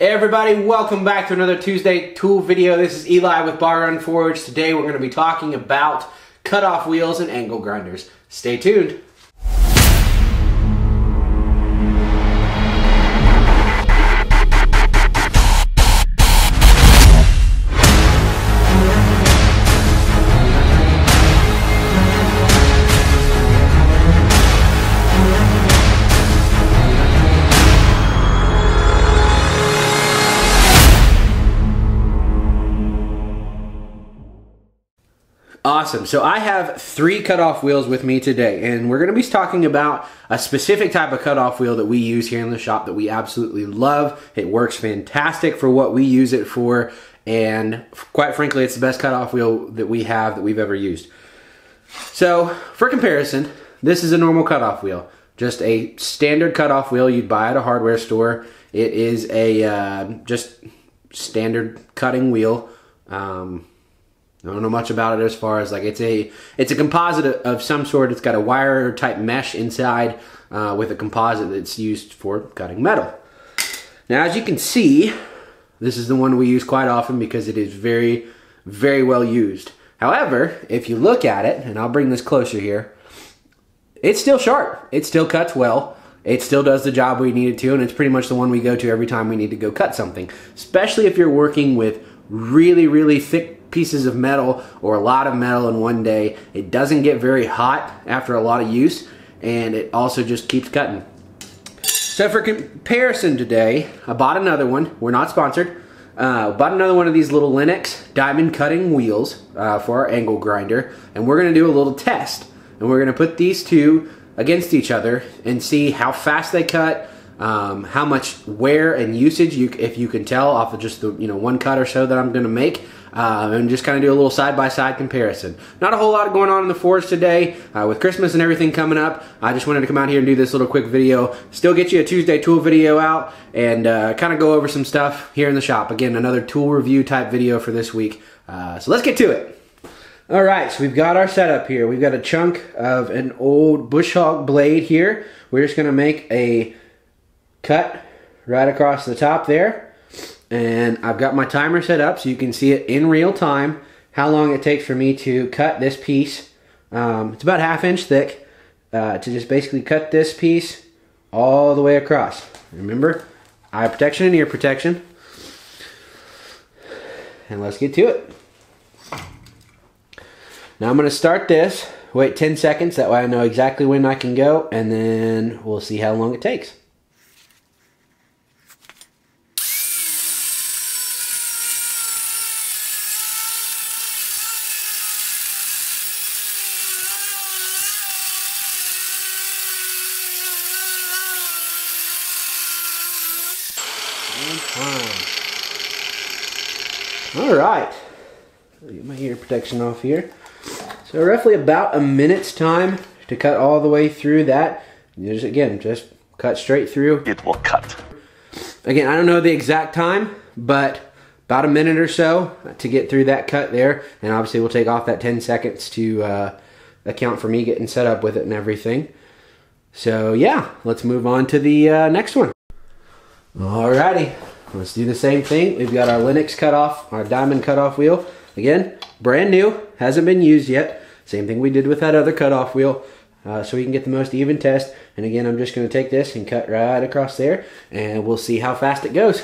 Hey everybody, welcome back to another Tuesday tool video. This is Eli with Bar Run Forge. Today we're going to be talking about cutoff wheels and angle grinders. Stay tuned. Awesome. So I have 3 cutoff wheels with me today, and we're going to be talking about a specific type of cutoff wheel that we use here in the shop that we absolutely love. It works fantastic for what we use it for, and quite frankly, it's the best cutoff wheel that we have that we've ever used. So for comparison, this is a normal cutoff wheel, just a standard cutoff wheel you'd buy at a hardware store. It is a just standard cutting wheel. I don't know much about it as far as like it's a composite of some sort. It's got a wire type mesh inside with a composite that's used for cutting metal. Now, as you can see, this is the one we use quite often because it is very, very well used. However, if you look at it, and I'll bring this closer here, it's still sharp. It still cuts well. It still does the job we need it to, and it's pretty much the one we go to every time we need to go cut something, especially if you're working with really, really thick pieces of metal or a lot of metal in one day. It doesn't get very hot after a lot of use, and it also just keeps cutting. So for comparison today, I bought another one. We're not sponsored. Bought another one of these little Lennox diamond cutting wheels for our angle grinder, and we're going to do a little test, and we're going to put these two against each other and see how fast they cut, how much wear and usage if you can tell off of just the one cut or so that I'm going to make, and just kind of do a little side-by-side comparison. Not a whole lot going on in the forge today. With Christmas and everything coming up, I just wanted to come out here and do this little quick video. Still get you a Tuesday tool video out and kind of go over some stuff here in the shop. Again, another tool review type video for this week. So let's get to it. Alright, so we've got our setup here. We've got a chunk of an old bush hog blade here. We're just going to make a cut right across the top there. And I've got my timer set up so you can see it in real time, how long it takes for me to cut this piece. It's about 1/2 inch thick, to just basically cut this piece all the way across. Remember, eye protection and ear protection. And let's get to it. Now I'm going to start this, wait 10 seconds, that way I know exactly when I can go, and then we'll see how long it takes. Alright, get my ear protection off here. So roughly about a minute's time to cut all the way through that. Just cut straight through. It will cut. Again, I don't know the exact time, but about a minute or so to get through that cut there. And obviously we'll take off that 10 seconds to account for me getting set up with it and everything. So yeah, let's move on to the next one. Alrighty. Let's do the same thing. We've got our Lennox cutoff, our diamond cutoff wheel. Again, brand new, hasn't been used yet. Same thing we did with that other cutoff wheel, so we can get the most even test. And again, I'm just going to take this and cut right across there, and we'll see how fast it goes.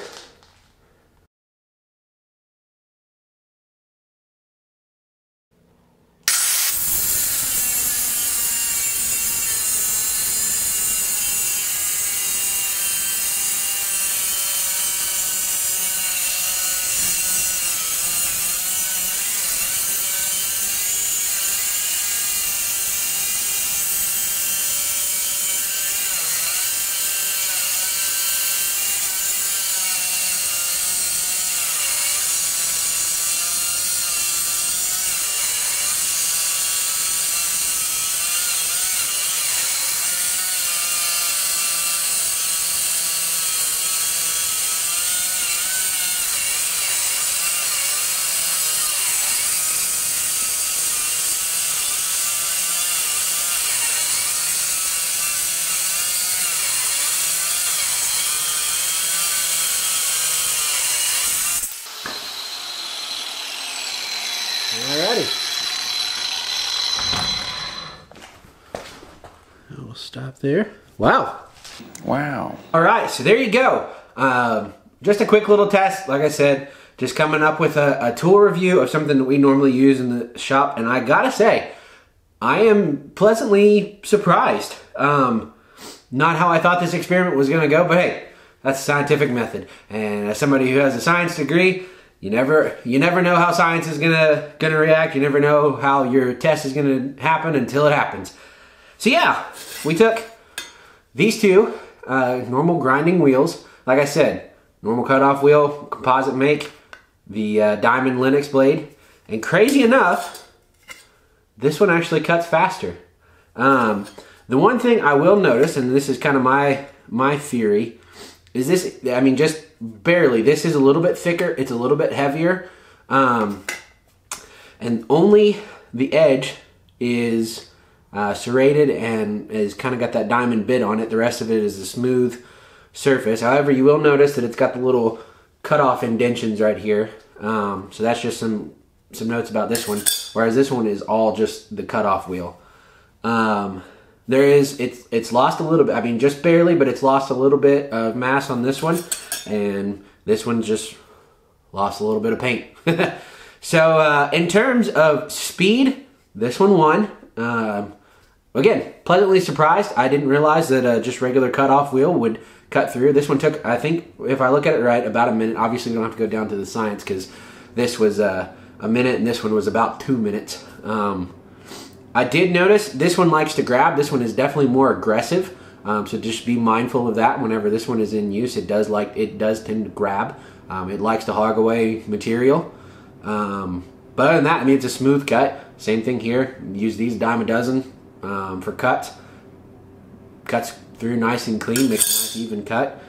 Alrighty. We'll stop there. Wow. Wow. All right, so there you go. Just a quick little test. Like I said, just coming up with a tool review of something that we normally use in the shop. And I gotta say, I am pleasantly surprised. Not how I thought this experiment was gonna go, but hey, that's a scientific method. And as somebody who has a science degree, you never know how science is gonna react. You never know how your test is gonna happen until it happens. So yeah, we took these two normal grinding wheels. Like I said, normal cutoff wheel, composite make, the diamond Linux blade, and crazy enough, this one actually cuts faster. The one thing I will notice, and this is kind of my theory, is this, I mean, just barely, this is a little bit thicker, it's a little bit heavier, and only the edge is serrated and has kind of got that diamond bit on it. The rest of it is a smooth surface. However, you will notice that it's got the little cutoff indentions right here. So that's just some notes about this one. Whereas this one is all just the cutoff wheel. It's lost a little bit. I mean, just barely, but it's lost a little bit of mass on this one, and this one just lost a little bit of paint. So in terms of speed, this one won. Again, pleasantly surprised. I didn't realize that just regular cutoff wheel would cut through. This one took, I think, if I look at it right, about a minute. Obviously, we don't have to go down to the science because this was a minute and this one was about 2 minutes. I did notice this one likes to grab. This one is definitely more aggressive. So just be mindful of that whenever this one is in use. It does tend to grab. It likes to hog away material. But other than that, I mean, it's a smooth cut. Same thing here. Use these dime a dozen for cuts. Cuts through nice and clean, makes a nice even cut.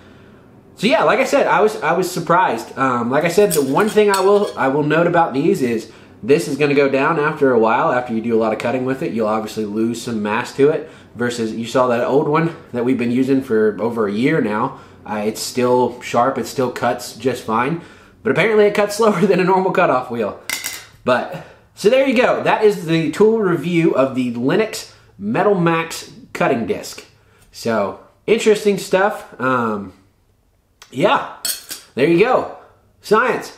So yeah, like I said, I was surprised. Like I said, the one thing I will note about these is this is going to go down after a while. After you do a lot of cutting with it, you'll obviously lose some mass to it. Versus you saw that old one that we've been using for over a year now. It's still sharp. It still cuts just fine. But apparently it cuts slower than a normal cutoff wheel. But so there you go. That is the tool review of the Linux Metal Max cutting disc. So interesting stuff. Yeah, there you go. Science.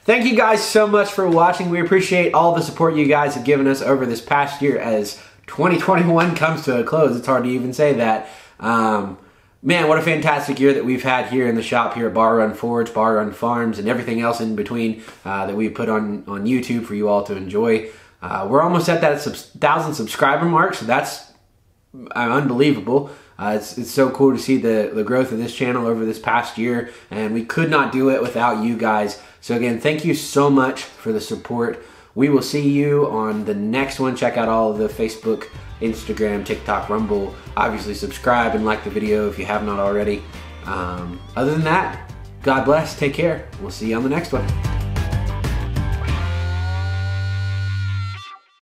Thank you guys so much for watching. We appreciate all the support you guys have given us over this past year as 2021 comes to a close. It's hard to even say that. Man, what a fantastic year that we've had here in the shop here at Bar Run Forge, Bar Run Farms, and everything else in between that we put on YouTube for you all to enjoy. We're almost at that 1,000 subscriber mark, so that's unbelievable. It's so cool to see the growth of this channel over this past year, and we could not do it without you guys. So again, thank you so much for the support. We will see you on the next one. Check out all of the Facebook, Instagram, TikTok, Rumble. Obviously subscribe and like the video if you have not already. Other than that, God bless, take care. We'll see you on the next one.